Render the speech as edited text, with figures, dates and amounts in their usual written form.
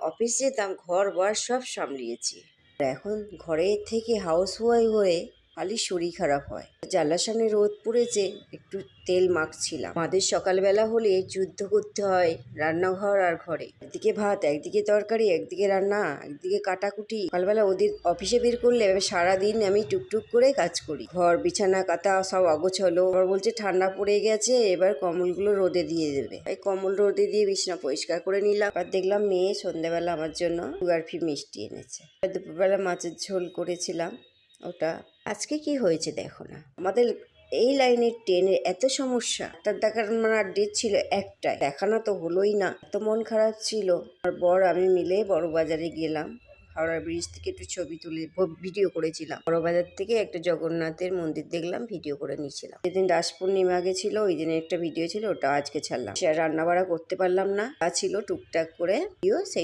Office যেতাম, ঘর বার সব সামলিয়েছি। আর এখন ঘরে থেকে হাউস ওয়াইফ হয়ে খালি শরীর খারাপ হয়। জানলার সামনে রোদ পড়েছে, একটু তেল মাখছিলাম। আমাদের সকালবেলা হলে যুদ্ধ করতে হয় রান্নাঘর আর ঘরে। একদিকে ভাত, একদিকে তরকারি, একদিকে রান্না, একদিকে কাটাকুটি। সকালবেলা ওদের অফিসে বের করলে সারাদিন আমি টুকটুক করে কাজ করি। ঘর বিছানা কাতা সব অগোছালো। আবার বলছে ঠান্ডা পড়ে গেছে, এবার কম্বলগুলো রোদে দিয়ে দেবে। এই কম্বল রোদে দিয়ে বিছানা পরিষ্কার করে নিলাম। আর দেখলাম মেয়ে সন্ধ্যাবেলা আমার জন্য সুগার ফ্রি মিষ্টি এনেছে। দুপুরবেলা মাছের ঝোল করেছিলাম ওটা। আজকে কি হয়েছে দেখো না, আমাদের এই লাইনের ট্রেনের এত সমস্যা। ডাক্তার দেখানোর ডেট ছিল একটায়, দেখানো তো হলোই না। এত মন খারাপ ছিল। আর বর আমি মিলে বড় বাজারে গেলাম। হাওড়া ব্রিজ থেকে একটু ছবি তুলে ভিডিও করেছিলাম। বড় বাজার থেকে একটা জগন্নাথের মন্দির দেখলাম, ভিডিও করে নিয়েছিলাম। যেদিন রাস পূর্ণিমা গেছিল ওই দিনে একটা ভিডিও ছিল, ওটা আজকে ছাড়লাম। সে রান্না বাড়া করতে পারলাম না, তা ছিল টুকটাক করে ভিডিও। সেই